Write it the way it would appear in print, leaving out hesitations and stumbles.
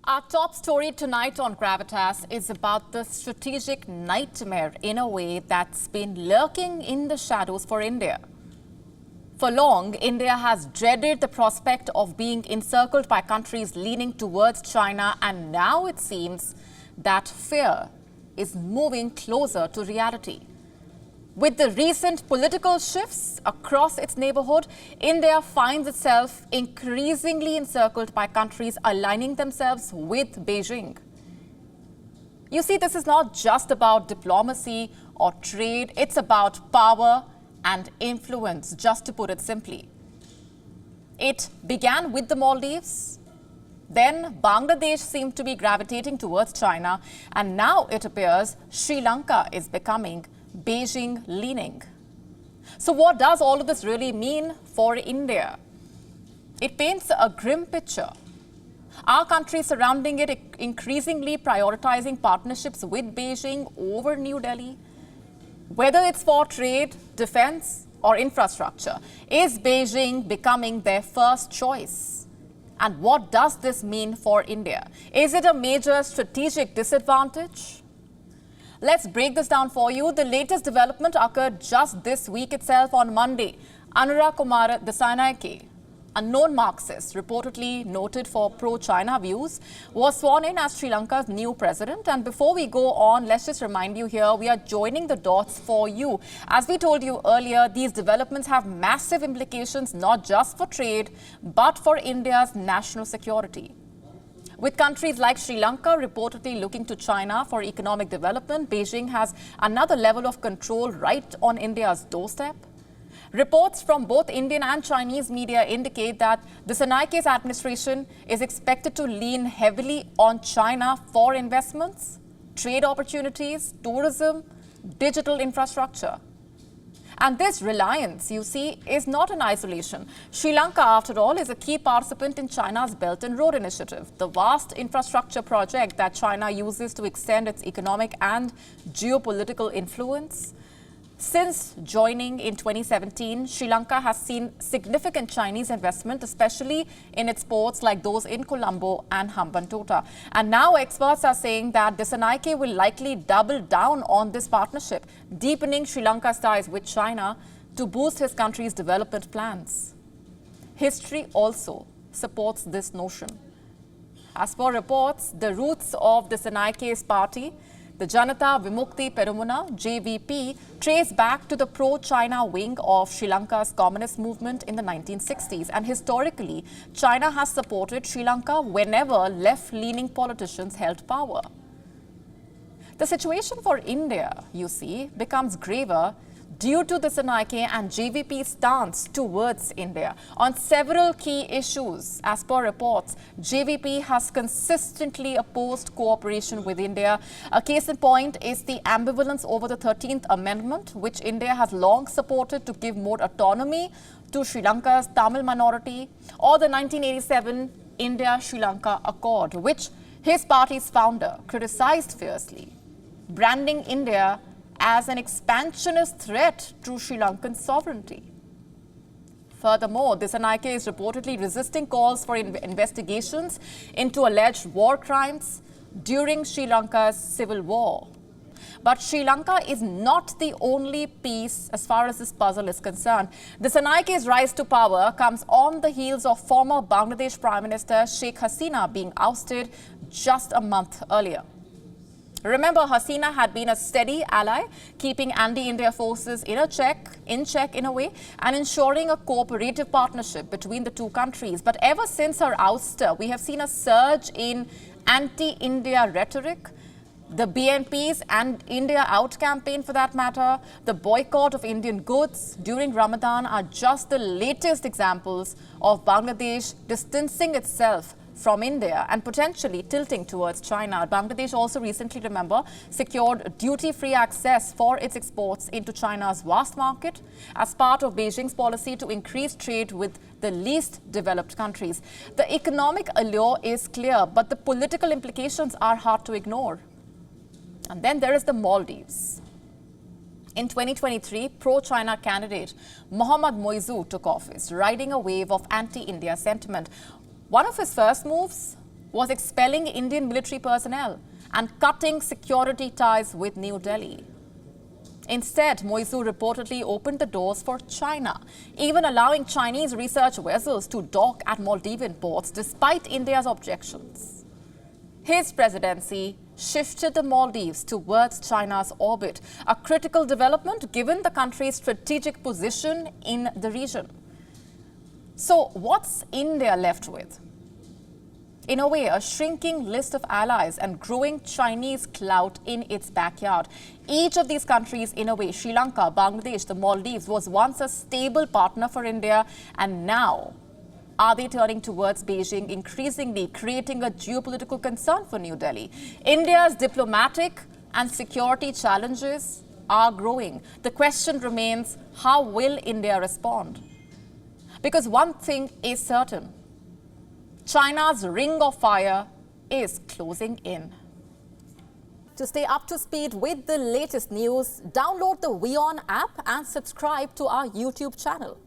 Our top story tonight on Gravitas is about the strategic nightmare, in a way, that's been lurking in the shadows for India. For long, India has dreaded the prospect of being encircled by countries leaning towards China, and now it seems that fear is moving closer to reality. With the recent political shifts across its neighborhood, India finds itself increasingly encircled by countries aligning themselves with Beijing. You see, this is not just about diplomacy or trade, it's about power and influence, just to put it simply. It began with the Maldives, then Bangladesh seemed to be gravitating towards China, and now it appears Sri Lanka is becoming Beijing-leaning. So what does all of this really mean for India? It paints a grim picture. Our countries surrounding it increasingly prioritizing partnerships with Beijing over New Delhi. Whether it's for trade, defense, or infrastructure, is Beijing becoming their first choice? And what does this mean for India? Is it a major strategic disadvantage? Let's break this down for you. The latest development occurred just this week itself on Monday. Anurag Kumar Desai, a known Marxist, reportedly noted for pro-China views, was sworn in as Sri Lanka's new president. And before we go on, let's just remind you here, we are joining the dots for you. As we told you earlier, these developments have massive implications, not just for trade, but for India's national security. With countries like Sri Lanka reportedly looking to China for economic development, Beijing has another level of control right on India's doorstep. Reports from both Indian and Chinese media indicate that the Desai's administration is expected to lean heavily on China for investments, trade opportunities, tourism, digital infrastructure. And this reliance, you see, is not in isolation. Sri Lanka, after all, is a key participant in China's Belt and Road Initiative, the vast infrastructure project that China uses to extend its economic and geopolitical influence. Since joining in 2017, Sri Lanka has seen significant Chinese investment, especially in its ports like those in Colombo and Hambantota. And now experts are saying that Desai will likely double down on this partnership, deepening Sri Lanka's ties with China to boost his country's development plans. History also supports this notion. As per reports, the roots of Desai's party, the Janata Vimukti Perumuna, JVP, trace back to the pro-China wing of Sri Lanka's communist movement in the 1960s. And historically, China has supported Sri Lanka whenever left-leaning politicians held power. The situation for India, you see, becomes graver due to the Desai and JVP's stance towards India. On several key issues, as per reports, JVP has consistently opposed cooperation with India. A case in point is the ambivalence over the 13th Amendment, which India has long supported to give more autonomy to Sri Lanka's Tamil minority, or the 1987 India-Sri Lanka Accord, which his party's founder criticized fiercely, branding India as an expansionist threat to Sri Lankan sovereignty. Furthermore, Desai is reportedly resisting calls for investigations into alleged war crimes during Sri Lanka's civil war. But Sri Lanka is not the only piece as far as this puzzle is concerned. Desai's rise to power comes on the heels of former Bangladesh Prime Minister Sheikh Hasina being ousted just a month earlier. Remember, Hasina had been a steady ally, keeping anti-India forces in check in a way, and ensuring a cooperative partnership between the two countries. But ever since her ouster, we have seen a surge in anti-India rhetoric. The BNP's and India Out campaign, for that matter, the boycott of Indian goods during Ramadan are just the latest examples of Bangladesh distancing itself from India and potentially tilting towards China. Bangladesh also recently, remember, secured duty-free access for its exports into China's vast market as part of Beijing's policy to increase trade with the least developed countries. The economic allure is clear, but the political implications are hard to ignore. And then there is the Maldives. In 2023, pro-China candidate Mohammad Moizu took office, riding a wave of anti-India sentiment. One of his first moves was expelling Indian military personnel and cutting security ties with New Delhi. Instead, Moizu reportedly opened the doors for China, even allowing Chinese research vessels to dock at Maldivian ports despite India's objections. His presidency shifted the Maldives towards China's orbit, a critical development given the country's strategic position in the region. So, what's India left with? In a way, a shrinking list of allies and growing Chinese clout in its backyard. Each of these countries, in a way, Sri Lanka, Bangladesh, the Maldives, was once a stable partner for India, and now are they turning towards Beijing, increasingly creating a geopolitical concern for New Delhi? India's diplomatic and security challenges are growing. The question remains, how will India respond? Because one thing is certain, China's ring of fire is closing in. To stay up to speed with the latest news, download the WION app and subscribe to our YouTube channel.